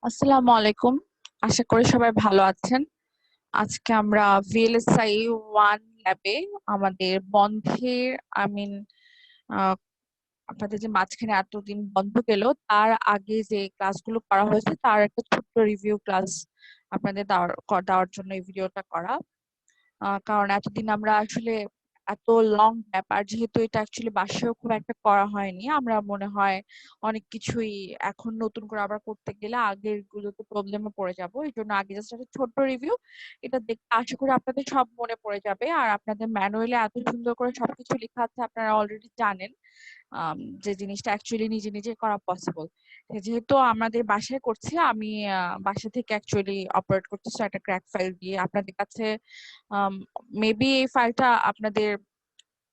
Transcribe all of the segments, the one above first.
আসসালামু আলাইকুম। আশা করি সবাই ভালো আছেন। আজকে আমরা ভিএলএসআই 1 ল্যাবে আমাদের বন্ধের আই মিন আপনাদের যে মাঝখানে এতদিন বন্ধ গেল তার আগে যে ক্লাসগুলো করা হয়েছে তার একটা ছোট্ট রিভিউ ক্লাস আপনাদের দেওয়ার জন্য এই ভিডিওটা করা। কারণ এতদিন আমরা আসলে এত লং গ্যাপ, আর যেহেতু এটা অ্যাকচুয়ালি বাসায়ও খুব একটা করা হয়নি, আমরা মনে হয় অনেক কিছুই এখন নতুন করে আবার করতে গেলে আগের গুলোতে প্রবলেমে পড়ে যাব। এই জন্য আগে জাস্ট একটা ছোট্ট রিভিউ, এটা দেখতে আশা করি আপনাদের সব মনে পড়ে যাবে। আর আপনাদের ম্যানুয়ালে এত সুন্দর করে সবকিছু লেখা আছে, আপনারা অলরেডি জানেন যে জিনিসটা অ্যাকচুয়ালি নিজে নিজে করা পসিবল। যেহেতু আমাদের বাসায় করছি, আমি বাসা থেকে অ্যাকচুয়ালি অপারেট করতেছি একটা ক্র্যাক ফাইল দিয়ে আপনাদের কাছে। মেবি এই ফাইলটা আপনাদের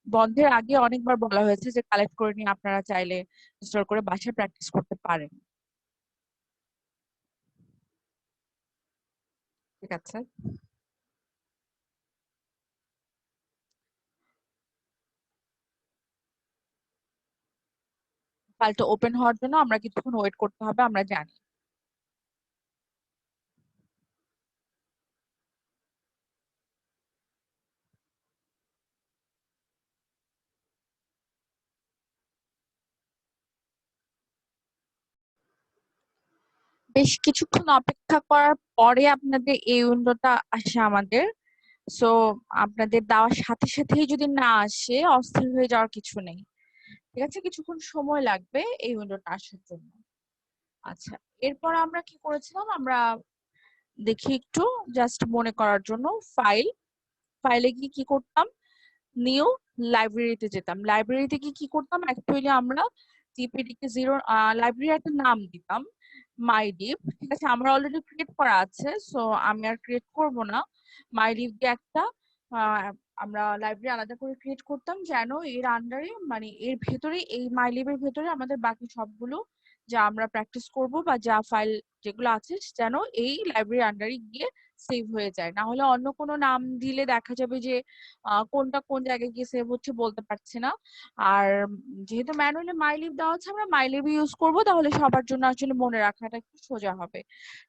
বন্ধের আগে অনেকবার বলা হয়েছে যে কালেক্ট করে নিয়ে আপনারা চাইলে ইনস্টল করে বাসায় প্র্যাকটিস করতে পারেন। ঠিক আছে, ফাইলটা ওপেন হওয়ার জন্য আমরা কিছুক্ষণ ওয়েট করতে হবে, আমরা জানি। বেশ কিছুক্ষণ অপেক্ষা করার পরে আপনাদের এই উইন্ডোটা আসে আমাদের। সো আপনাদের দেওয়ার সাথে সাথেই যদি না আসে, অস্থির হয়ে যাওয়ার কিছু নেই। ঠিক আছে, কিছুক্ষণ সময় লাগবে এই উইন্ডোটা আসার জন্য। আচ্ছা, এরপর আমরা কি করেছিলাম, আমরা দেখি একটু জাস্ট মনে করার জন্য। ফাইল ফাইলে গিয়ে কি করতাম, নিউ লাইব্রেরিতে যেতাম। লাইব্রেরিতে গিয়ে কি করতাম, অ্যাকচুয়ালি আমরা জিপিডি জিরো লাইব্রেরি একটা নাম দিতাম, মাইডিপ। ঠিক আছে, আমার অলরেডি ক্রিয়েট করা আছে, সো আমি আর ক্রিয়েট করব না। মাইডিপ দিয়ে একটা আহ, আমরা লাইব্রেরি আলাদা করে ক্রিয়েট করতাম, যেন এর আন্ডারে মানে এর ভেতরে, এই মাইলিবের ভেতরে আমাদের বাকি সবগুলো যা আমরা প্র্যাকটিস করব বা যা ফাইল যেগুলো আছে যেন এই লাইব্রেরি আন্ডারে গিয়ে সেভ হয়ে যায়। না হলে অন্য কোনো নাম দিলে দেখা যাবে যে কোনটা কোন জায়গায় গিয়ে সেভ হচ্ছে বলতে পারছি না। আর যেহেতু ম্যানুয়ালি মাইলিভ দেওয়া আছে, আমরা মাইলিভ ইউজ করব, তাহলে সবার জন্য আসলে মনে রাখাটা একটু সোজা হবে।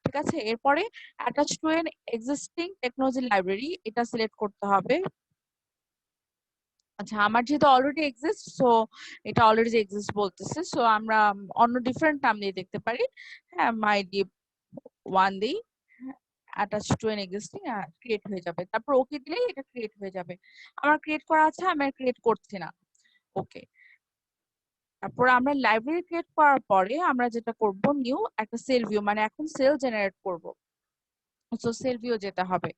ঠিক আছে, এরপরে attach to N existing technology library এটা সিলেক্ট করতে হবে। আচ্ছা, আমার যেহেতু অলরেডি এক্সিস্ট, সো এটা অলরেডি এক্সিস্ট বলতেছে, সো আমরা অন্য ডিফারেন্ট নাম দিয়ে দেখতে পারি। হ্যাঁ, মাই ডিপ ওয়ান দিই, attach to N existing, create হয়ে যাবে। তারপর ওকে দিলেই এটা ক্রিয়েট হয়ে যাবে। আমার ক্রিয়েট করা আছে, আমি আর ক্রিয়েট করছি না। ওকে, তারপর আমরা লাইব্রেরি ক্রিয়েট করার পরে আমরা যেটা করব, নিউ একটা সেল ভিউ, মানে এখন সেল জেনারেট করব, সো সেল ভিউ যেতে হবে।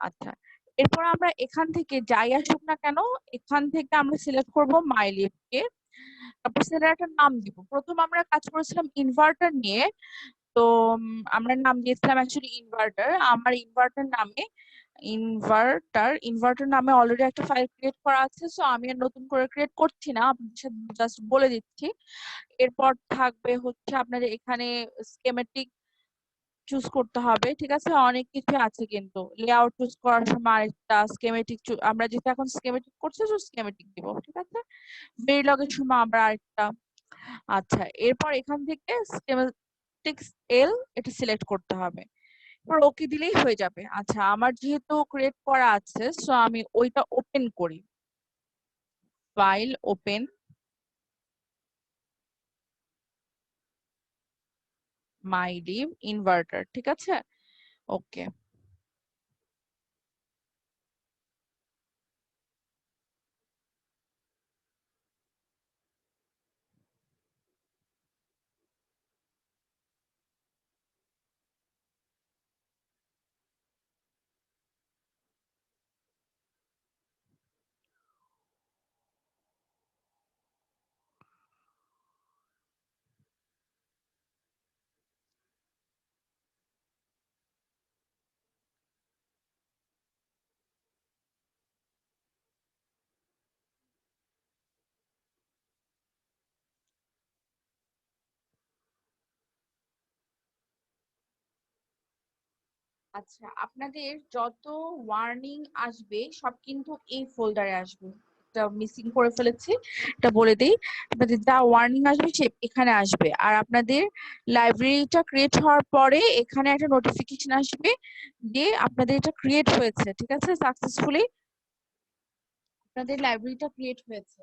আচ্ছা, এরপর আমরা এখান থেকে যাই আসুক না কেন, এখান থেকে আমরা সিলেক্ট করব মাইলিভকে। তারপর সেটার একটা নাম দিব। প্রথম আমরা কাজ করেছিলাম ইনভার্টার নিয়ে, তো আমরা নাম দিয়েছিলাম অ্যাকচুয়ালি ইনভার্টার। আমার ইনভার্টার নামে অলরেডি একটা ফাইল ক্রিয়েট করা আছে, সো আমি আর নতুন করে ক্রিয়েট করছি না, আপনাদের সাথে জাস্ট বলে দিচ্ছি। এরপর থাকবে হচ্ছে আপনাদের এখানে স্কেমেটিক চুজ করতে হবে। ঠিক আছে, অনেক কিছু আছে, কিন্তু লেআউট চুজ করার সময় আরেকটা স্কেমেটিক, আমরা যেটা এখন স্কেমেটিক করছি তো স্কেমেটিক দিব। ঠিক আছে, ভেরিলগের সময় আমরা আরেকটা। আচ্ছা, এরপর এখান থেকে স্কেমেটিক্স এল এটা সিলেক্ট করতে হবে। এরপর ওকে দিলেই হয়ে যাবে। আচ্ছা, আমার যেহেতু ক্রিয়েট করা আছে, সো আমি ওইটা ওপেন করি। ফাইল ওপেন, মাইডিভ ইনভার্টার। ঠিক আছে, ওকে। আচ্ছা, আপনাদের যত ওয়ার্নিং আসবে সব কিন্তু এই ফোল্ডারে আসবে। একটা মিসিং করে ফেলেছি, এটা বলে দিই। আপনাদের যা ওয়ার্নিং আসবে সে এখানে আসবে, আর আপনাদের লাইব্রেরিটা ক্রিয়েট হওয়ার পরে এখানে একটা নোটিফিকেশন আসবে যে আপনাদের এটা ক্রিয়েট হয়েছে, ঠিক আছে, সাকসেসফুলি আপনাদের লাইব্রেরিটা ক্রিয়েট হয়েছে।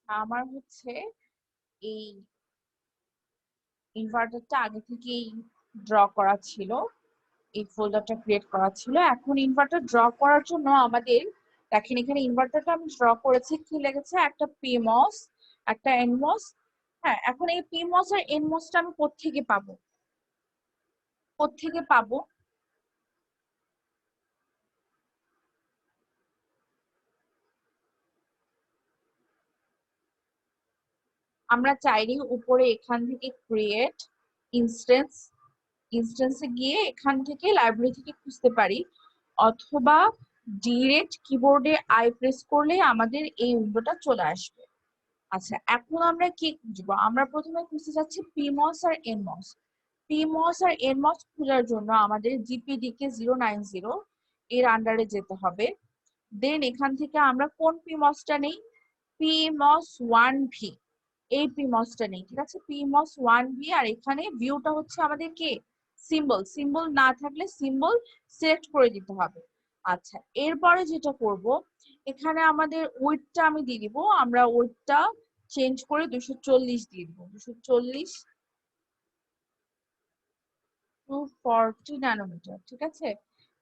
আমার হচ্ছে এই ইনভার্টারটা আগে থেকেই ড্র করা ছিল, এই ফোল্ডারটা ক্রিয়েট করা ছিল। এখন ইনভার্টার ড্র করার জন্য আমাদের দেখেন এখানে ইনভার্টারটা আমি ড্র করেছি, কি লেগেছে একটা পিমস একটা এনমস। হ্যাঁ, এখন এই পিমস আর এনমসটা আমি কোত্থেকে পাবো, কোত্থেকে পাবো? আমরা চাইলে উপরে এখান থেকে ক্রিয়েট ইনস্টেন্স, ইনস্টেন্সে গিয়ে এখান থেকে লাইব্রেরি থেকে খুঁজতে পারি, অথবা ডিরেক্ট কিবোর্ডে আই প্রেস করলে আমাদের এই উইন্ডোটা চলে আসবে। আচ্ছা, এখন আমরা কি খুঁজবো? আমরা প্রথমে খুঁজতে যাচ্ছি পিমস আর এনমস। পিমস আর এনমস খোঁজার জন্য আমাদের জিপিডিকে 090 এর আন্ডারে যেতে হবে। দেন এখান থেকে আমরা কোন পিমসটা নেই, পিমস 1V, এই পিমসটা নেই, ঠিক আছে, পিমস 1V। আর এখানে ভিউটা হচ্ছে আমাদের কে সিম্বল, সিম্বল না থাকলে সিম্বল সিলেক্ট করে দিতে হবে। আচ্ছা, এরপরে যেটা করব, এখানে আমাদের উইডথটা আমি দিয়ে দিব, আমরা উইডথটা চেঞ্জ করে 240 দিয়ে দিব, 240 240 ন্যানোমিটার, ঠিক আছে।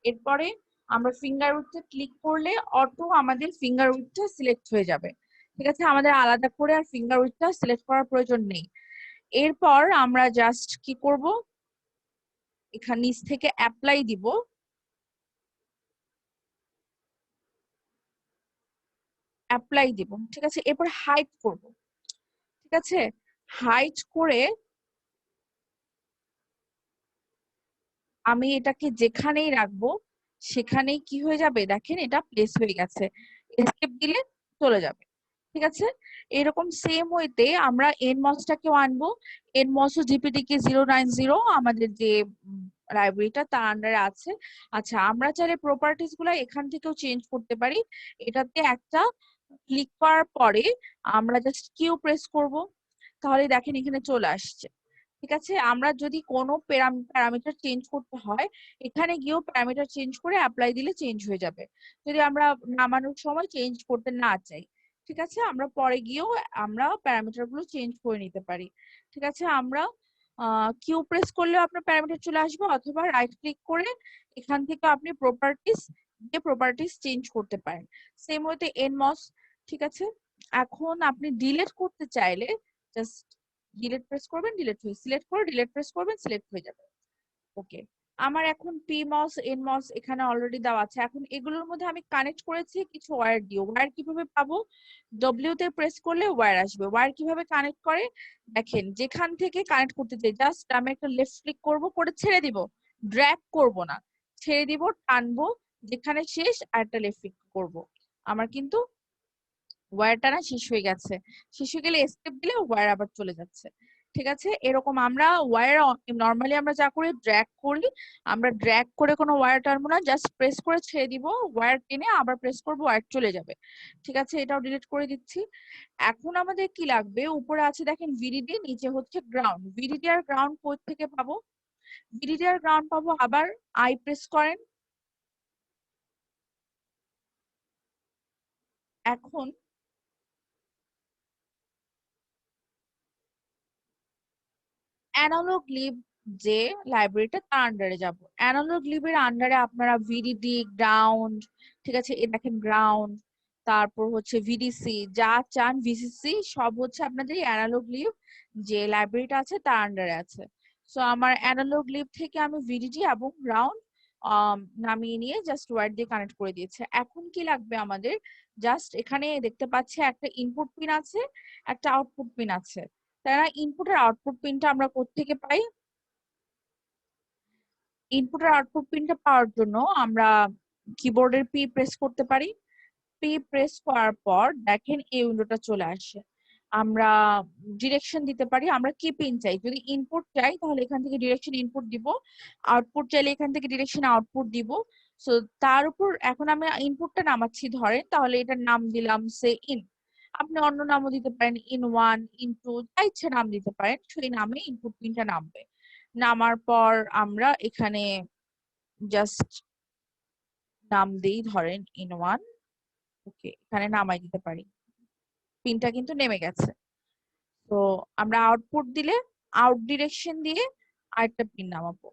এরপরে আমরা ফিঙ্গার উইডথে ক্লিক করলে অটো আমাদের ফিঙ্গার উইডথটা সিলেক্ট হয়ে যাবে, ঠিক আছে, আমাদের আলাদা করে আর ফিঙ্গার উইডথটা সিলেক্ট করার প্রয়োজন নেই। এরপর আমরা জাস্ট কি করব, এখানে নিচ থেকে অ্যাপ্লাই দিব, অ্যাপ্লাই দিব, ঠিক আছে। এরপর হাইট করব, ঠিক আছে, হাইট করে আমি এটাকে যেখানেই রাখবো সেখানেই কি হয়ে যাবে, দেখেন এটা প্লেস হয়ে গেছে, এসকেপ দিলে চলে যাবে, ঠিক আছে। এরকম সেম ওয়েতে আমরা এনমসটাকেও আনবো, এনমস ও জিপিডি কে 090 আমাদের যে লাইব্রেরিটা তার আন্ডারে আছে। আচ্ছা, আমরা চাইলে প্রপার্টিজ গুলা এখান থেকেও চেঞ্জ করতে পারি। এটাতে একটা ক্লিক করার পরে আমরা জাস্ট কিউ প্রেস করব, তাহলে দেখেন এখানে চলে আসছে, ঠিক আছে। আমরা যদি কোনো প্যারামিটার চেঞ্জ করতে হয় এখানে গিয়েও প্যারামিটার চেঞ্জ করে অ্যাপ্লাই দিলে চেঞ্জ হয়ে যাবে, যদি আমরা নামানোর সময় চেঞ্জ করতে না চাই, ঠিক আছে। আমরা পরে গিয়েও আমরা প্যারামিটার গুলো চেঞ্জ করে নিতে পারি, ঠিক আছে। আমরা কিউ প্রেস করলেও আপনার প্যারামিটার চলে আসবে, অথবা রাইট ক্লিক করে এখান থেকে আপনি প্রপার্টিস যে প্রপার্টিস চেঞ্জ করতে পারেন, সেম ওয়েতে এনমস, ঠিক আছে। এখন আপনি ডিলিট করতে চাইলে জাস্ট ডিলিট প্রেস করবেন, ডিলিট হয়ে সিলেক্ট করে ডিলিট প্রেস করবেন, সিলেক্ট হয়ে যাবে। ওকে, আমার এখন পিমস এনমস এখানে অলরেডি দেওয়া আছে। এখন এগুলোর মধ্যে আমি কানেক্ট করেছি কিছু ওয়্যার দিয়ে। ওয়্যার কিভাবে পাবো, ডব্লিউ তে প্রেস করলে ওয়্যার আসবে। ওয়্যার কিভাবে কানেক্ট করে দেখেন, যেখান থেকে কানেক্ট করতে চাই জাস্ট আমি একটা লেফট ক্লিক করব, করে ছেড়ে দিব, ড্র্যাগ করব না, ছেড়ে দিব, টানবো, যেখানে শেষ আর একটা লেফট ক্লিক করব, আমার কিন্তু ওয়্যারটা না শেষ হয়ে গেছে। শেষ হয়ে গেলে এসকেপ দিলে ওয়্যার আবার চলে যাচ্ছে, ঠিক আছে। এরকম আমরা ওয়্যার নরমালি আমরা যা করি ড্র্যাগ করি, আমরা ড্র্যাগ করে কোনো ওয়্যার টানবো না, জাস্ট প্রেস করে ছেড়ে দিব, ওয়্যার টেনে আবার প্রেস করবো, ওয়্যার চলে যাবে, ঠিক আছে। এটাও ডিলিট করে দিচ্ছি। এখন আমাদের কি লাগবে, উপরে আছে দেখেন ভিডিডি, নিচে হচ্ছে গ্রাউন্ড। ভিডিডি আর গ্রাউন্ড কোথা থেকে পাবো, ভিডিডি আর গ্রাউন্ড পাবো আবার আই প্রেস করেন। এখন অ্যানালগ লিভ যে লাইব্রেরিটা তার আন্ডারে যাব, অ্যানালগ লিভের আন্ডারে আপনারা ভিডিডি গ্রাউন্ড, ঠিক আছে, এ দেখেন গ্রাউন্ড, তারপর হচ্ছে ভিডিসি যা চান, ভিসিসি সব হচ্ছে আপনাদের অ্যানালগ লিভ যে লাইব্রেরিটা আছে তার আন্ডারে আছে। সো আমার অ্যানালগ লিভ থেকে আমি ভিডিডি এবং গ্রাউন্ড নামিয়ে নিয়ে জাস্ট ওয়্যার দিয়ে কানেক্ট করে দিয়েছে। এখন কি লাগবে আমাদের, জাস্ট এখানে দেখতে পাচ্ছি একটা ইনপুট পিন আছে, একটা আউটপুট পিন আছে। তারা ইনপুট আর আউটপুট পিনটা আমরা কোত্থেকে পাই? ইনপুট আর আউটপুট পিনটা পাওয়ার জন্য আমরা কিবোর্ডের পি প্রেস করতে পারি। পি প্রেস করার পর দেখেন এই উইন্ডোটা চলে আসে। আমরা ডিরেকশন দিতে পারি, আমরা কি পিন চাই। যদি ইনপুট চাই তাহলে এখান থেকে ডিরেকশন ইনপুট দিব, আউটপুট চাইলে এখান থেকে ডিরেকশন আউটপুট দিব। সো তার উপর এখন আমি ইনপুটটা নামাচ্ছি ধরেন, তাহলে এটার নাম দিলাম সে ইন। আপনি অন্য নামও দিতে পারেন, ইন ওয়ান, ইন টু, যা ইচ্ছে নাম দিতে পারেন, সেই নামে ইনপুট পিনটা নামবে। নামার পর আমরা এখানে জাস্ট নাম দিই ধরেন ইন ওয়ান। ওকে, এখানে নামাই দিতে পারি, পিনটা কিন্তু নেমে গেছে। তো আমরা আউটপুট দিলে আউট ডিরেকশন দিয়ে আরেকটা পিন নামাবো।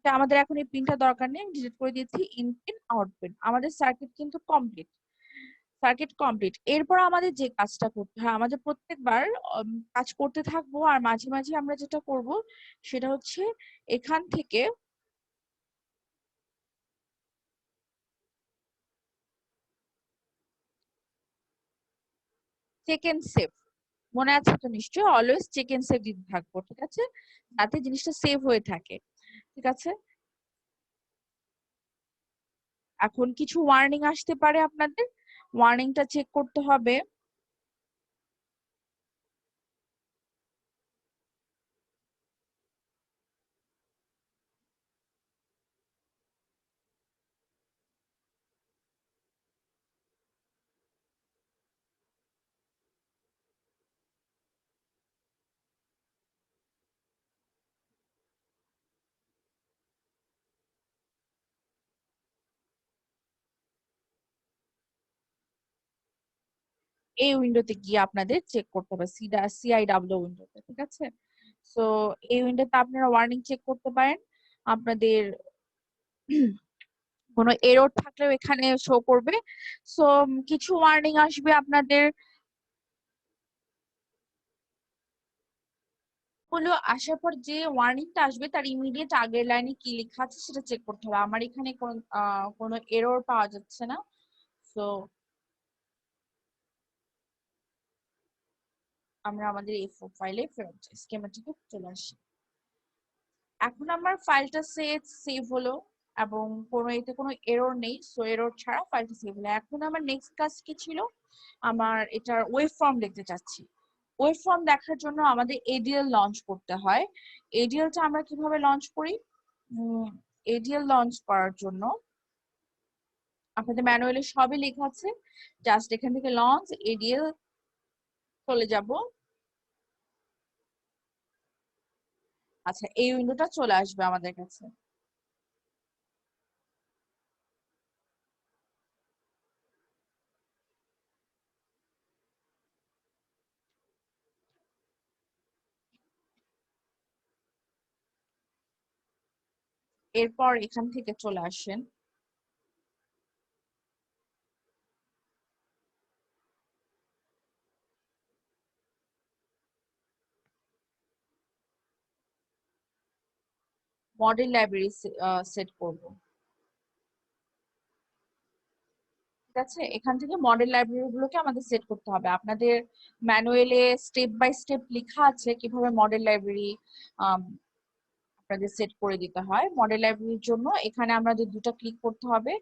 তো আমাদের এখন এই পিনটা দরকার নেই, ডিলিট করে দিয়েছি। ইন পিন আউট পিন, আমাদের সার্কিট কিন্তু কমপ্লিট। Circuit complete. এরপর আমাদের যে কাজটা করতে হয়, আমাদের প্রত্যেকবার কাজ করতে থাকবো আর মাঝে মাঝে আমরা যেটা করব সেটা হচ্ছে এখান থেকে চেক এন্ড সেভ, মনে আছে তো নিশ্চয়ই, অলওয়েজ চেক এন্ড সেভ দিতে থাকবো, ঠিক আছে, যাতে জিনিসটা সেভ হয়ে থাকে। ঠিক আছে, এখন কিছু ওয়ার্নিং আসতে পারে আপনাদের, ওয়ার্নিংটা চেক করতে হবে। এই উইন্ডোতে গিয়ে আপনাদের চেক করতে হবে, সিআইডব্লিউ উইন্ডোতে, ঠিক আছে। সো এই উইন্ডোতে আপনারা ওয়ার্নিং চেক করতে পারেন। আপনাদের কোনো এরর থাকলেও এখানে শো করবে। সো কিছু ওয়ার্নিং আসবে আপনাদের, হলো আসার পর যে ওয়ার্নিংটা আসবে তার ইমিডিয়েট আগের লাইনে কি লেখা আছে সেটা চেক করতে হবে। আমার এখানে কোনো এরর পাওয়া যাচ্ছে না। সো আমরা আমাদের এই ফাইলে ফেরত যাই, স্কিমাটিকে চলে আসি। এখন আমার ফাইলটা সেভ হলো এবং এতে কোনো এরর নেই। সো এরর ছাড়া ফাইলটা সেভ হলো। এখন আমার নেক্সট কাজ কি ছিল, আমার এটার ওয়েব ফর্ম দেখতে চাচ্ছি। ওয়েব ফর্ম দেখার জন্য আমাদের এডিএল লঞ্চ করতে হয়। এডিএলটা আমরা কিভাবে লঞ্চ করি? এডিএল লঞ্চ করার জন্য আপনাদের ম্যানুয়ালে সবই লেখা আছে, জাস্ট এখান থেকে লঞ্চ এডিএল চলে যাব। আচ্ছা, এই উইন্ডোটা চলে আসবে আমাদের কাছে। এরপর এখান থেকে চলে আসেন মডেল লাইব্রেরি সেট করব, ঠিক আছে। এখান থেকে মডেল লাইব্রেরি গুলোকে আমাদের সেট করতে হবে। আপনাদের ম্যানুয়ালে স্টেপ বাই স্টেপ লেখা আছে কিভাবে মডেল লাইব্রেরি আপনাদের সেট করে দিতে হয়। মডেল লাইব্রেরির জন্য এখানে আমাদের দুটো ক্লিক করতে হবে।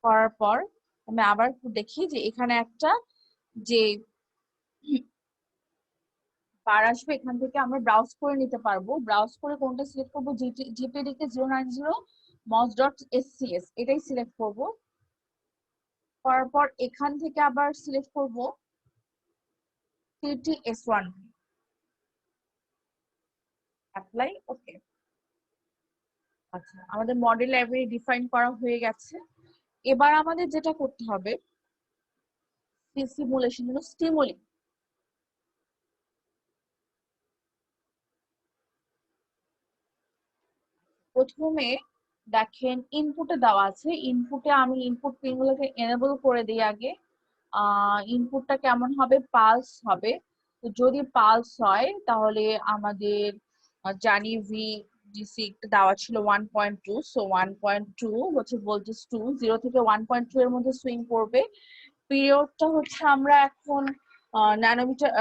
করার পর আমি আবার একটু দেখি যে এখানে একটা যে বার আসবে, এখান থেকে আমরা ব্রাউজ করে নিতে পারবো। ব্রাউজ করে কোনটা সিলেক্ট করবো, জিপিডিকে 090 mos.scs, এটাই সিলেক্ট করব। করার পর এখান থেকে আবার সিলেক্ট করব TTS1, অ্যাপ্লাই, ওকে। আচ্ছা, আমাদের মডেল লাইব্রেরি ডিফাইন করা হয়ে গেছে। এবার আমাদের যেটা করতে হবে সিমুলেশন জন্য স্টিমুলিং। প্রথমে দেখেন ইনপুটে দেওয়া আছে, ইনপুটে আমি ইনপুট পিনগুলোকে এনেবল করে দিই আগে। ইনপুটটা কেমন হবে, পালস হবে। তো যদি পালস হয় তাহলে আমাদের জানি ভি ডিসি একটা দেওয়া ছিল 1.2, সো 1.2 হচ্ছে ভোল্টেজ 2, 0 থেকে 1.2 এর মধ্যে সুইং করবে। পিরিয়ডটা হচ্ছে আমরা এখন ন্যানোমিটার,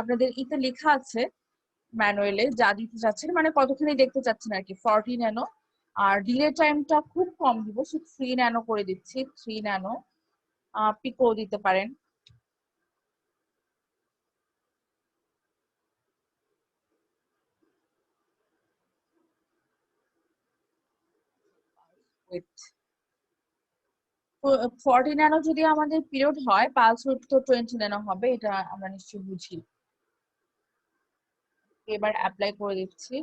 আপনাদের ইতে লেখা আছে ম্যানুয়ালে যা দিতে চাচ্ছেন, মানে কতখানি দেখতে চাচ্ছেন আর কি, 40 ন্যানো। আর ডিলে টাইমটা খুব কম দিব, 3 ন্যানো করে দিচ্ছি, 3 ন্যানো। পিকো দিতে পারেন। উইথ 40 ন্যানো যদি আমাদের পিরিয়ড হয়, পালস উইথ তো 20 ন্যানো হবে, এটা আমরা নিশ্চয়ই বুঝি। এবার অ্যাপ্লাই করে দিচ্ছি।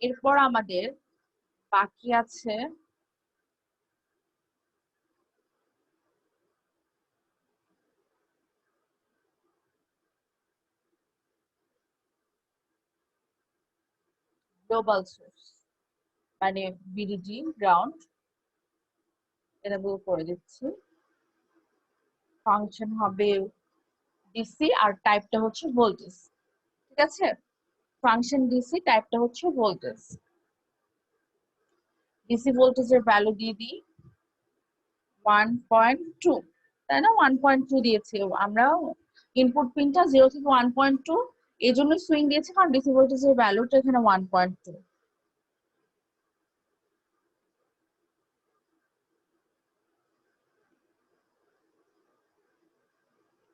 এরপর আমাদের বাকি আছে গ্লোবাল সোর্স, মানে বিডিজি গ্রাউন্ড, এনেবল করে দিচ্ছি। ফাংশন হবে ডিসি আর টাইপটা হচ্ছে ভোল্টেজ, ঠিক আছে? ফাংশন ডিসি, টাইপটা হচ্ছে ভোল্টেজ। ডিসি ভোল্টেজের ভ্যালু দিয়ে দিই 1.2, তাই না? 1.2 দিয়েছি আমরা। ইনপুট পিনটা 0 থেকে 1.2 এই জন্য সুইং দিয়েছি, কারণ ডিসি ভোল্টেজের ভ্যালুটা এখানে 1.2।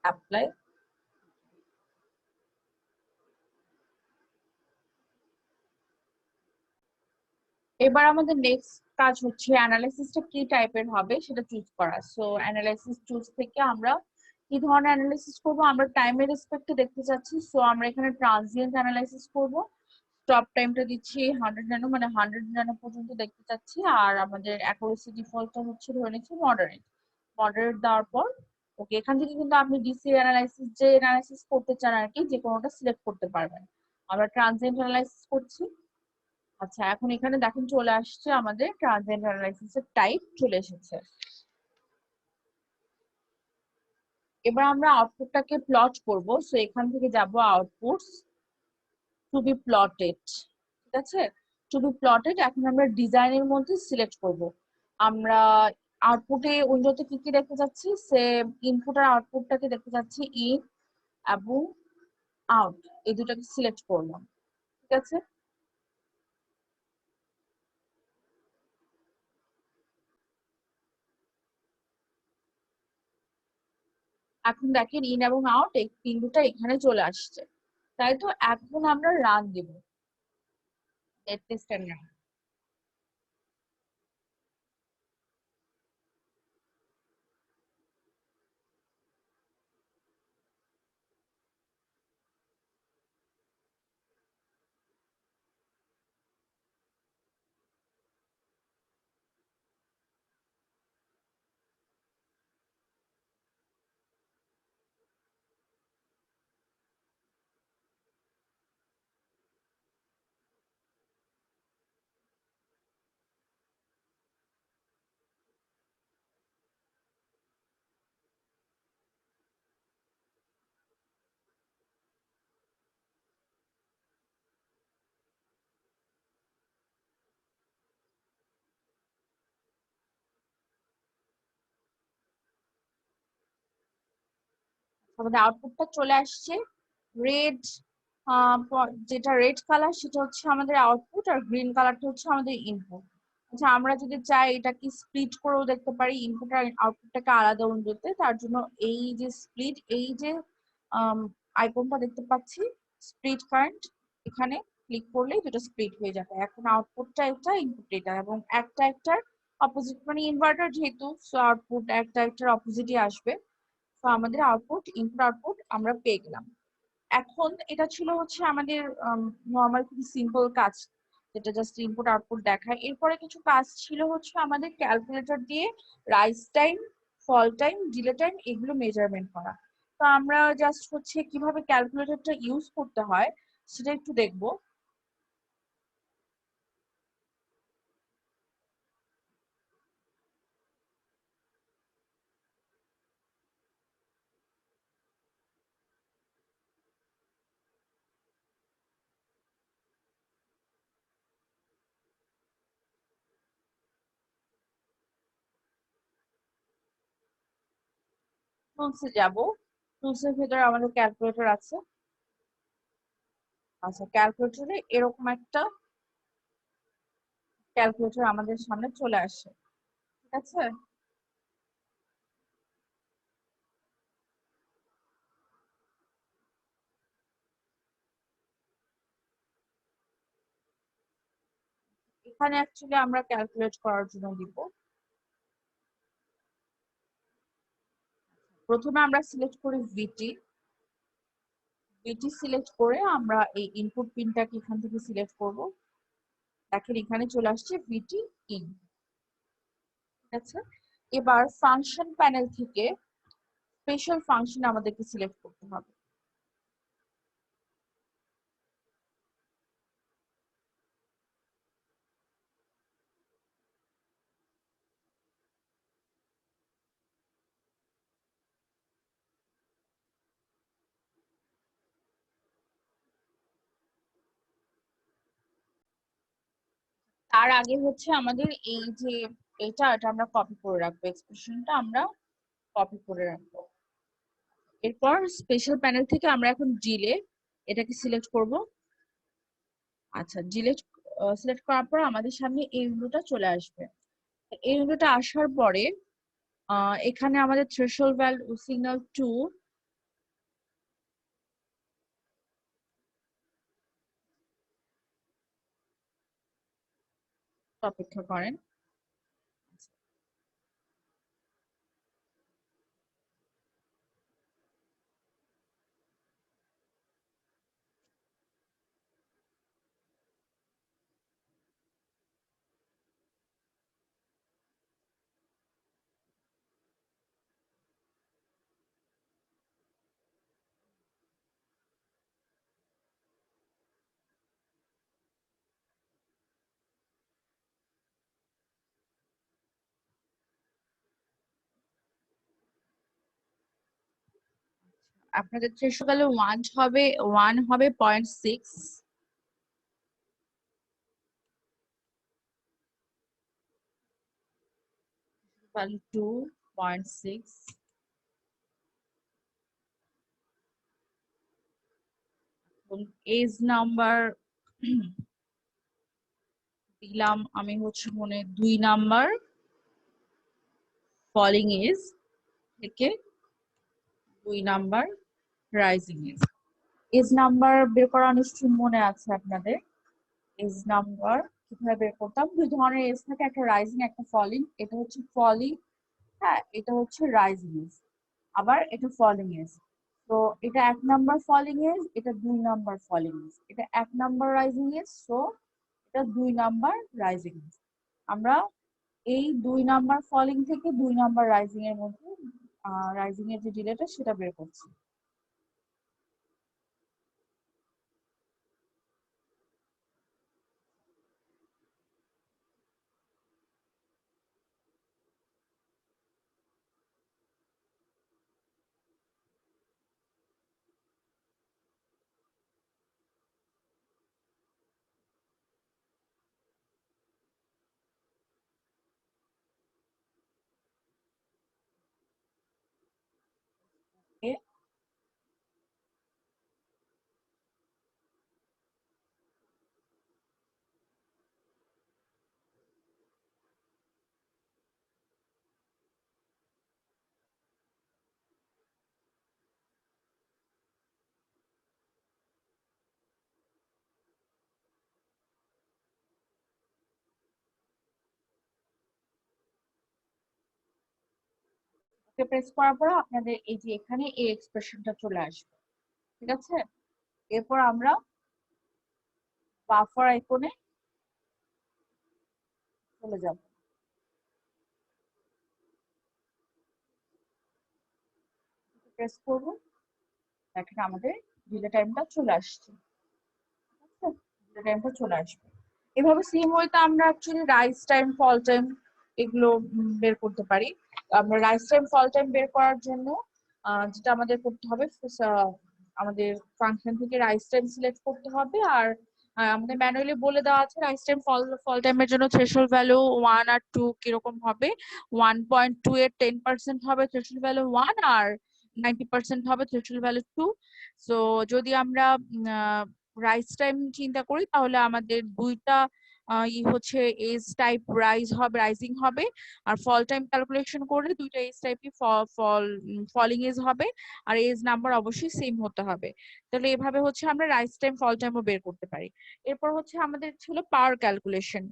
অ্যাপ্লাই। এবার আমাদের নেক্সট কাজ হচ্ছে অ্যানালাইসিসটা কি টাইপের হবে সেটা চুজ করা। সো অ্যানালাইসিস চুজ থেকে আমরা কি ধরনের অ্যানালাইসিস করব, আমরা টাইমের রেসপেক্টে দেখতে চাচ্ছি, সো আমরা এখানে ট্রানজিয়েন্ট অ্যানালাইসিস করব। স্টপ টাইমটা দিচ্ছি 100 ন্যানো, মানে 100 ন্যানো পর্যন্ত দেখতে চাচ্ছি। আর আমাদের অ্যাকুরেসি ডিফল্টটা হচ্ছে ধরে নিচ্ছি মডারেট। মডারেট দেওয়ার পর ওকে, এখান থেকে কিন্তু আপনি ডিসি অ্যানালাইসিস যে অ্যানালাইসিস করতে চান আর কি, যে কোনোটা সিলেক্ট করতে পারবেন। আমরা ট্রানজিয়েন্ট অ্যানালাইসিস করছি। আচ্ছা, এখন এখানে দেখেন চলে আসছে আমাদের ট্রানজিয়েন্ট অ্যানালাইসিস এর টাইপ চলে এসেছে। এবার আমরা আউটপুটটাকে প্লট করব, সো এখান থেকে যাব আউটপুটস, টু বি প্লটেড, ঠিক আছে? টু বি প্লটেড এখন আমরা ডিজাইনের মধ্যে সিলেক্ট করব। আমরা আউটপুটে উইন্ডোতে কি কি দেখতে যাচ্ছি, সে ইনপুট আর আউটপুটটাকে দেখতে যাচ্ছি, ইন এবং আউট, এই দুটাকে সিলেক্ট করলাম, ঠিক আছে? এখন দেখেন ইন এবং আউট এই বিন্দুটা এখানে চলে আসছে, তাই তো? এখন আমরা রান দিব, নেট টেস্ট এন্ড রান। আমাদের আউটপুটটা চলে আসছে রেড। যেটা রেড কালার সেটা হচ্ছে আমাদের আউটপুট, আর গ্রিন কালারটা হচ্ছে আমাদের ইনপুট। আচ্ছা, আমরা যদি চাই এটা কি স্প্লিট করেও দেখতে পারি, ইনপুট আর আউটপুটটাকে আলাদা উইন্ডোতে। তার জন্য এই যে স্প্লিট, এই যে আইকনটা দেখতে পাচ্ছি, স্প্লিট কারেন্ট, এখানে ক্লিক করলেই দুটো স্প্লিট হয়ে যাবে। এখন আউটপুটটা এটা, ইনপুট এটা, এবং একটা একটার অপোজিট, মানে ইনভার্টার যেহেতু, সো আউটপুট একটা একটার অপোজিটই আসবে। তো আমাদের আউটপুট, ইনপুট আউটপুট আমরা পেয়ে গেলাম। এখন এটা ছিল হচ্ছে আমাদের নর্মাল খুব সিম্পল কাজ, যেটা জাস্ট ইনপুট আউটপুট দেখায়। এরপরে কিছু কাজ ছিল হচ্ছে আমাদের ক্যালকুলেটর দিয়ে রাইজ টাইম, ফল টাইম, ডিলে টাইম এগুলো মেজারমেন্ট করা। তো আমরা জাস্ট হচ্ছে কিভাবে ক্যালকুলেটরটা ইউজ করতে হয় সেটা একটু দেখবো। টুলসে যাব। টুলসের ভিতরে আমাদের ক্যালকুলেটর আছে। আচ্ছা, ক্যালকুলেটরে এরকম একটা ক্যালকুলেটর আমাদের সামনে চলে আসে, ঠিক আছে। এখানে অ্যাকচুয়ালি আমরা ক্যালকুলেট করার জন্য দিব। প্রথমে আমরা সিলেক্ট করি ভিটি। ভিটি সিলেক্ট করে আমরা এই ইনপুট পিনটাকে এখান থেকে সিলেক্ট করব। দেখেন এখানে চলে আসছে ভিটি ইন, ঠিক আছে। এবার ফাংশন প্যানেল থেকে স্পেশাল ফাংশন আমাদেরকে সিলেক্ট করতে হবে। তার আগে হচ্ছে আমাদের এই যে এটা আমরা কপি করে রাখবো, এক্সপ্রেশনটা আমরা কপি করে রাখবো। এরপর স্পেশাল প্যানেল থেকে আমরা এখন ডিলে এটাকে সিলেক্ট করব। আচ্ছা, ডিলে সিলেক্ট করার পর আমাদের সামনে এই উইন্ডোটা চলে আসবে। এই উইন্ডোটা আসার পরে এখানে আমাদের থ্রেশহোল্ড ভ্যালু সিগন্যাল 2 অপেক্ষা করেন। আপনাদের থ্রেশহোল্ড ভ্যালু 1 হবে 0.6, ভ্যালু 2.6। এজ নাম্বার দিলাম আমি হচ্ছে মনে 2 নাম্বার, ফলিং এজ থেকে 2 number, rising edge. Edge number বের করা নিশ্চয়ই মনে আছে আপনাদের। এজ নাম্বার কিভাবে বের করতাম, দুই ধরনের এজ থাকে, একটা রাইজিং একটা ফলিং। এটা হচ্ছে ফলিং, হ্যাঁ এটা হচ্ছে রাইজিং এজ, আবার এটা ফলিং এজ। তো এটা 1 নাম্বার ফলিং এজ, এটা 2 নাম্বার ফলিং এজ, এটা 1 নাম্বার রাইজিং এজ, সো এটা 2 নাম্বার রাইজিং এজ। আমরা এই 2 নাম্বার ফলিং থেকে 2 নাম্বার রাইজিং এর মধ্যে রাইজিং এর যে ডিলেটা সেটা বের করছি। প্রেস করার পর আপনাদের এই যে এখানে এই এক্সপ্রেশনটা চলে আসবে, ঠিক আছে। এরপর আমরা বাফার আইকনে চলে যাব, প্রেস করব, দেখেন আমাদের ডিলে টাইমটা চলে আসছে, ঠিক আছে। ডিলে টাইমটা চলে আসবে। এভাবে সেম ওয়েতে আমরা অ্যাকচুয়ালি রাইজ টাইম ফল টাইম এগুলো বের করতে পারি। আমরা রাইজ টাইম ফল টাইম বের করার জন্য যেটা আমাদের করতে হবে, আমাদের ফাংশন থেকে রাইজ টাইম সিলেক্ট করতে হবে, আর আমাদের ম্যানুয়ালি বলে দেওয়া আছে রাইস টাইম ফল টাইমের জন্য থ্রেশহোল্ড ভ্যালু 1 আর 2 কিরকম হবে। 1.2 এর 10% হবে থ্রেশহোল্ড ভ্যালু 1, আর 90% হবে থ্রেশহোল্ড ভ্যালু 2। সো যদি আমরা রাইস টাইম চিন্তা করি তাহলে আমাদের দুইটা হচ্ছে এজ টাইপ রাইজিং হবে, আর ফল টাইম ক্যালকুলেশন করলে দুইটা এজ টাইপই ফলিং এজ হবে, আর এজ নাম্বার অবশ্যই সেম হতে হবে। তাহলে এভাবে হচ্ছে আমরা রাইস টাইম ফল টাইমও বের করতে পারি। এরপর হচ্ছে আমাদের ছিল পাওয়ার ক্যালকুলেশন।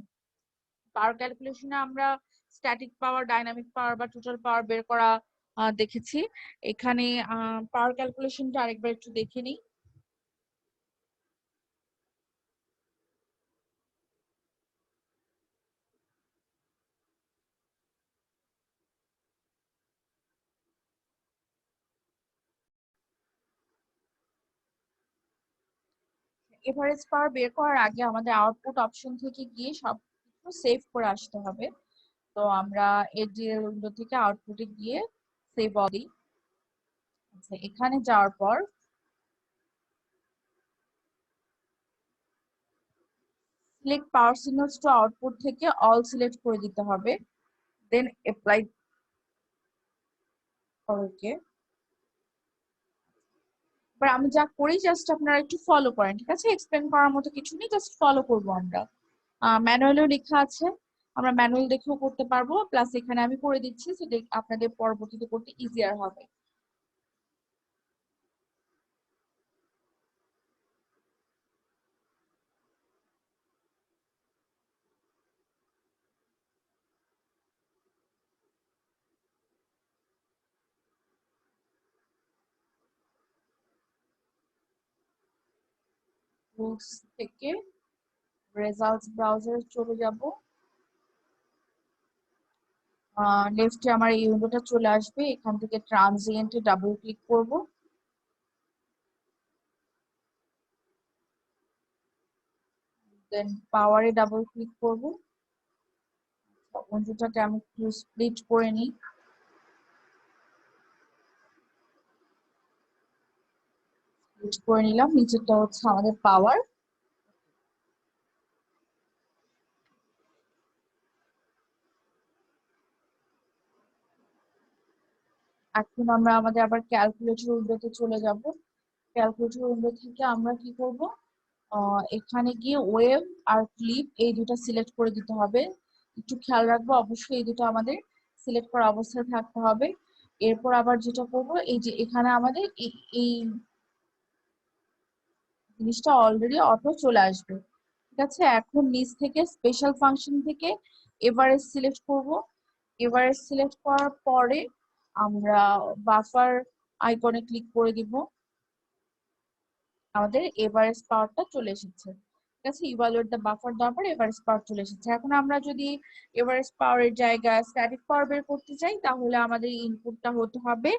পাওয়ার ক্যালকুলেশনে আমরা স্ট্যাটিক পাওয়ার, ডাইনামিক পাওয়ার বা টোটাল পাওয়ার বের করা দেখেছি। এখানে পাওয়ার ক্যালকুলেশনটা আরেকবার একটু দেখে নিই। এভারেজ পাওয়ার বের করার আগে আমাদের আউটপুট অপশন থেকে গিয়ে সবকিছু সেভ করে আসতে হবে। তো আমরা এডিএল উইন্ডো থেকে আউটপুটে গিয়ে সেভ দিই। আচ্ছা, এখানে যাওয়ার পর সিলেক্ট পাওয়ার সিগন্যালস টু আউটপুট থেকে অল সিলেক্ট করে দিতে হবে, দেন অ্যাপ্লাই। ওকে, এবার আমি যা করি জাস্ট আপনারা একটু ফলো করেন, ঠিক আছে? এক্সপ্লেন করার মতো কিছু নেই, জাস্ট ফলো করবো আমরা। ম্যানুয়ালেও লেখা আছে, আমরা ম্যানুয়াল দেখেও করতে পারবো, প্লাস এখানে আমি করে দিচ্ছি, তো আপনাদের পরবর্তীতে করতে ইজিয়ার হবে। টুলস থেকে রেজাল্টস ব্রাউজারে চলে যাব। লেফটে আমার এই উইন্ডোটা চলে আসবে, এখান থেকে ট্রানজিয়েন্টে ডাবল ক্লিক করব। দেন পাওয়ারে ডাবল ক্লিক করব। উইন্ডোটাকে আমি একটু স্প্লিট করে নিই। স্প্লিট করে নিলাম, নিচেরটা হচ্ছে আমাদের পাওয়ার। এখন আমরা আমাদের আবার ক্যালকুলেটর উইন্ডোতে চলে যাব। ক্যালকুলেটর উইন্ডো থেকে আমরা কি করব, এখানে গিয়ে ওয়েভ আর ক্লিপ এই দুটো সিলেক্ট করে দিতে হবে। একটু খেয়াল রাখবো অবশ্যই এই দুটো আমাদের সিলেক্ট করা অবস্থায় থাকতে হবে। এরপর আবার যেটা করব, এই যে এখানে আমাদের এই জিনিসটা অলরেডি অটো চলে আসবে, ঠিক আছে? এখন নিচ থেকে স্পেশাল ফাংশন থেকে এভারেস্ট সিলেক্ট করব। এভারেস্ট সিলেক্ট করার পরে আমরা বাফার আইকনে ক্লিক করে দিব। আমাদের এভারেস্ট পাওয়ারটা চলে এসেছে, ঠিক আছে? ইভালুয়েট দ্য বাফার দেওয়ার পর এভারেস্ট পাওয়ার চলে এসেছে। এখন আমরা যদি এভারেস্ট পাওয়ারের জায়গায় স্ট্যাটিক পাওয়ার বের করতে চাই তাহলে আমাদের ইনপুটটা হতে হবে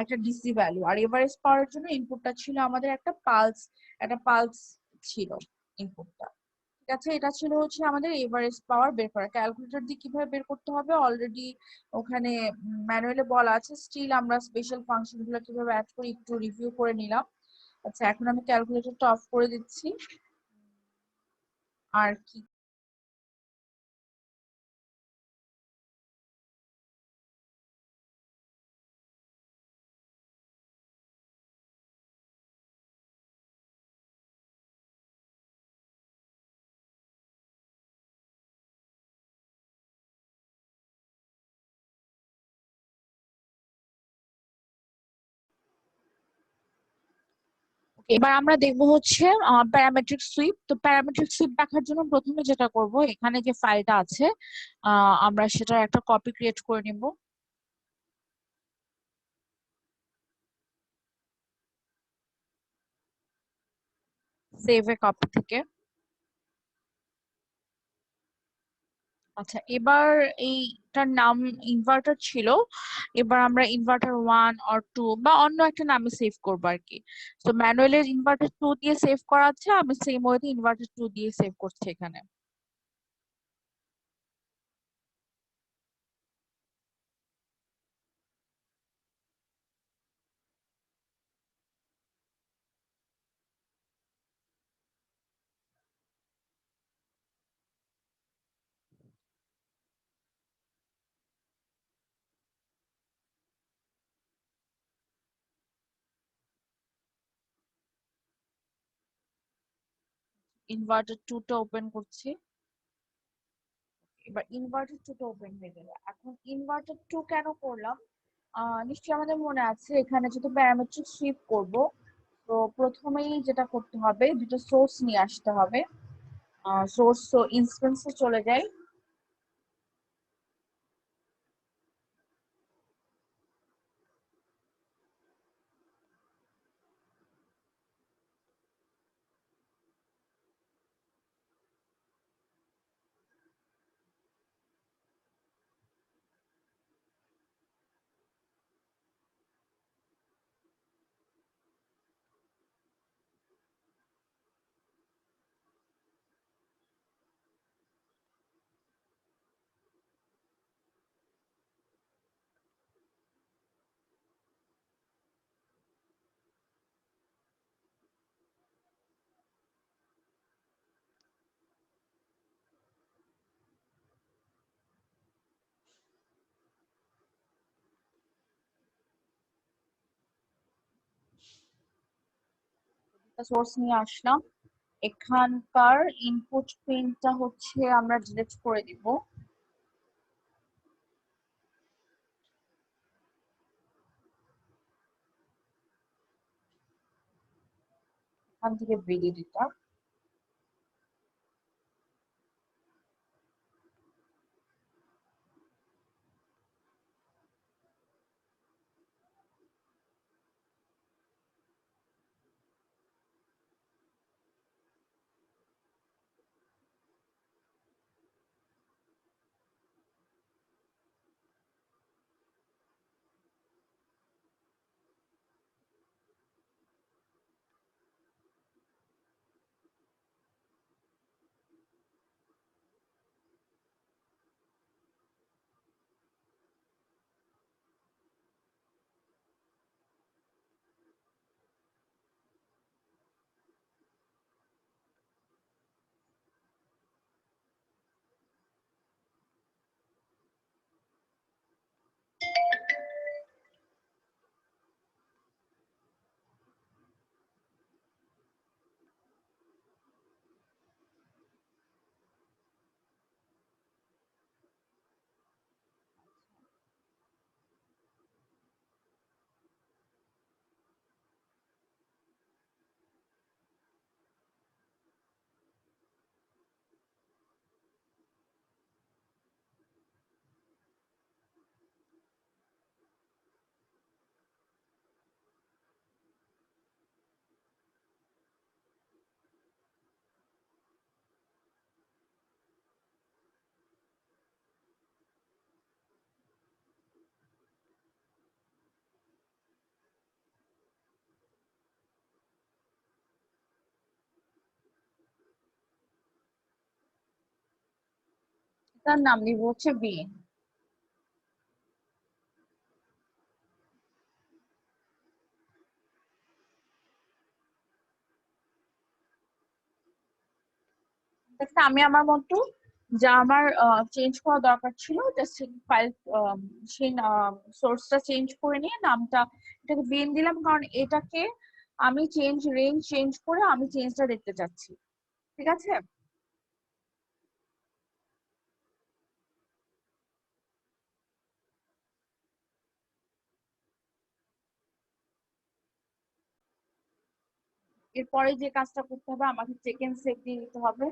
একটা ডিসি ভ্যালু, আর এভারেস্ট পাওয়ারের জন্য ইনপুটটা ছিল আমাদের একটা পালস ছিল ইনপুটটা, ঠিক আছে? এটা ছিল হচ্ছে আমাদের এভারেস্ট পাওয়ার বের করা। ক্যালকুলেটর দিয়ে কিভাবে বের করতে হবে অলরেডি ওখানে ম্যানুয়ালে বলা আছে, স্টিল আমরা স্পেশাল ফাংশন গুলো কিভাবে অ্যাড করি একটু রিভিউ করে নিলাম। আচ্ছা, এখন আমি ক্যালকুলেটরটা অফ করে দিচ্ছি। আর কি এবার আমরা দেখবো হচ্ছে প্যারামেট্রিক সুইপ। তো প্যারামেট্রিক সুইপ দেখার জন্য প্রথমে যেটা করব, এখানে যে ফাইলটা আছে আমরা সেটার একটা কপি ক্রিয়েট করে নিব। সেভ এ কপি থেকে। আচ্ছা, এবার এইটার নাম ইনভার্টার ছিল, এবার আমরা ইনভার্টার 1 or 2 বা অন্য একটা নামে সেভ করবো আর কি। তো ম্যানুয়ালি ইনভার্টার 2 দিয়ে সেভ করা আছে, আমি সেম ওয়েতে ইনভার্টার 2 দিয়ে সেভ করছি এখানে। ইনভার্টার 2 টা ওপেন করছি। এবার ইনভার্টার 2 টা ওপেন হয়ে গেল। এখন ইনভার্টার 2 কেন করলাম, নিশ্চয়ই আমাদের মনে আছে এখানে যেহেতু প্যারামেট্রিক সুইপ করব, তো প্রথমেই যেটা করতে হবে দুটো সোর্স নিয়ে আসতে হবে। সোর্স ইনস্ট্যান্সে চলে যাই। সোর্স নিয়ে আসলাম। এখানকার ইনপুট পিনটা হচ্ছে আমরা ডিলিট করে দিব। এখান থেকে ভিডিওটা তার নাম দিব হচ্ছে বি। দেখতে আমি আমার মতো যা আমার চেঞ্জ করা দরকার ছিল জাস্ট ফাইল, সেই সোর্সটা চেঞ্জ করে নিয়ে নামটা এটাকে বিন দিলাম, কারণ এটাকে আমি রেঞ্জ চেঞ্জ করে আমি চেঞ্জটা দেখতে চাচ্ছি। ঠিক আছে। এরপরে যে কাজটা করতে হবে আমাকে চেক এন্ড সেভ দিয়ে দিতে হবে।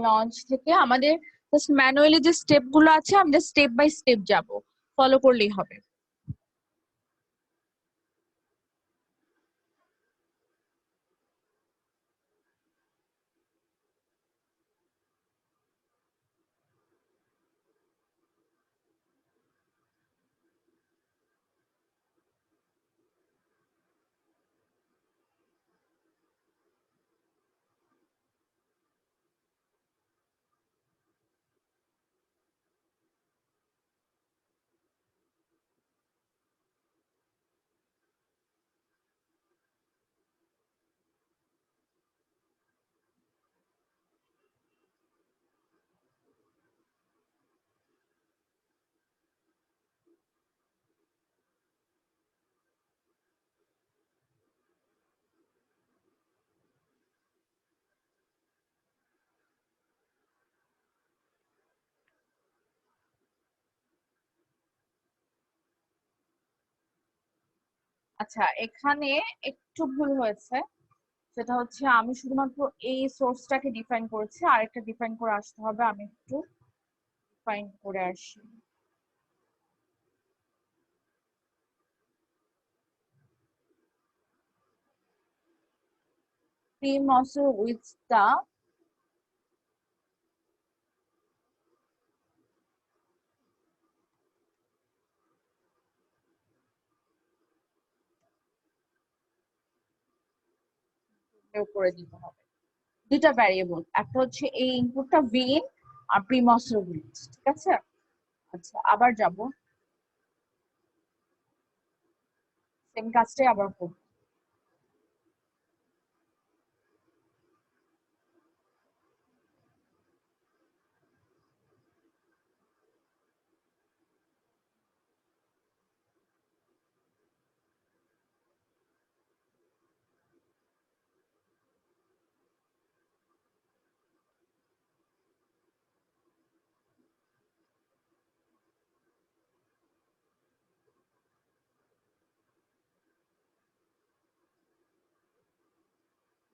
লঞ্চ থেকে আমাদের জাস্ট ম্যানুয়ালি যে স্টেপ গুলো আছে আমরা স্টেপ বাই স্টেপ যাব, ফলো করলেই হবে। আচ্ছা, এখানে একটু ভুল হয়েছে। সেটা হচ্ছে আমি শুধুমাত্র এই সোর্সটাকে ডিফাইন করেছি, আরেকটা ডিফাইন করে আসতে হবে। আমি একটু ডিফাইন করে আসি। Cream also with the করে দিতে হবে দুইটা ভ্যারিয়েবল, একটা হচ্ছে এই ইনপুটটা ভিন আর প্রিমসের উইথ, ঠিক আছে। আচ্ছা, আবার যাব, সেম কাজটাই আবার করব।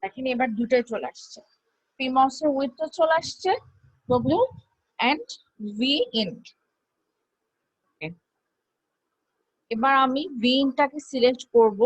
দেখেন এবার দুটোই চলে আসছে, প্রিমসের উইথটা চলে আসছে, ডব্লিউ এন্ড ভি ইন। এবার আমি ভি ইনটাকে সিলেক্ট করব।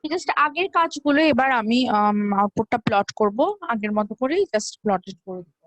জাস্ট আগের কাজগুলো এবার আমি আউটপুটটা প্লট করব, আগের মতো করেই জাস্ট প্লটেড করে দিব।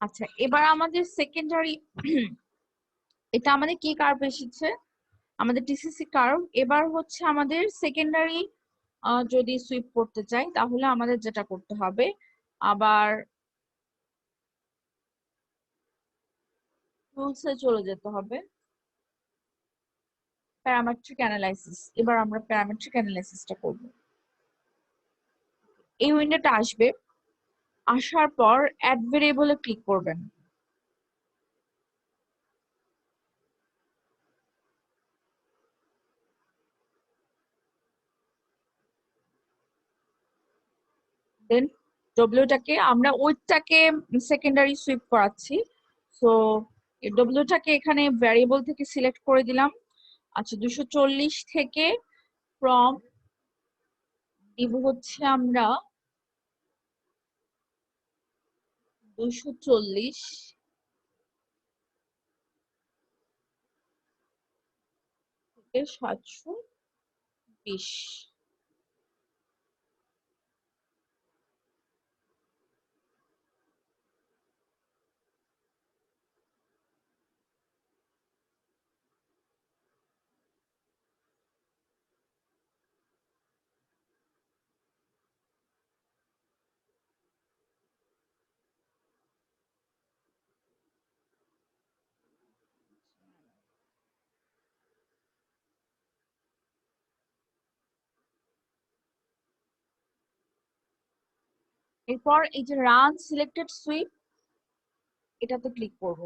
আচ্ছা, এবার আমাদের সেকেন্ডারি এটা আমাদের কি কার্ভ এসেছে, আমাদের টিসিসি কার্ভ। এবার হচ্ছে আমাদের সেকেন্ডারি যদি সুইপ করতে চাই তাহলে আমাদের যেটা করতে হবে, আবার টুলসে চলে যেতে হবে, প্যারামেট্রিক অ্যানালাইসিস। এবার আমরা প্যারামেট্রিক অ্যানালাইসিসটা করব। এই উইন্ডোটা আসবে, আসার পর অ্যাড ভেরিয়েবলে ক্লিক করবেন। দেন ডব্লিউটাকে আমরা ওইটাকে সেকেন্ডারি সুইপ করাচ্ছি। সো ডব্লিউটাকে এখানে ভ্যারিয়েবল থেকে সিলেক্ট করে দিলাম। আচ্ছা, 240 থেকে ফ্রম দিব হচ্ছে আমরা 240 থেকে 720। এরপর এই যে রান সিলেক্টেড সুইপ, এটাতে ক্লিক করব।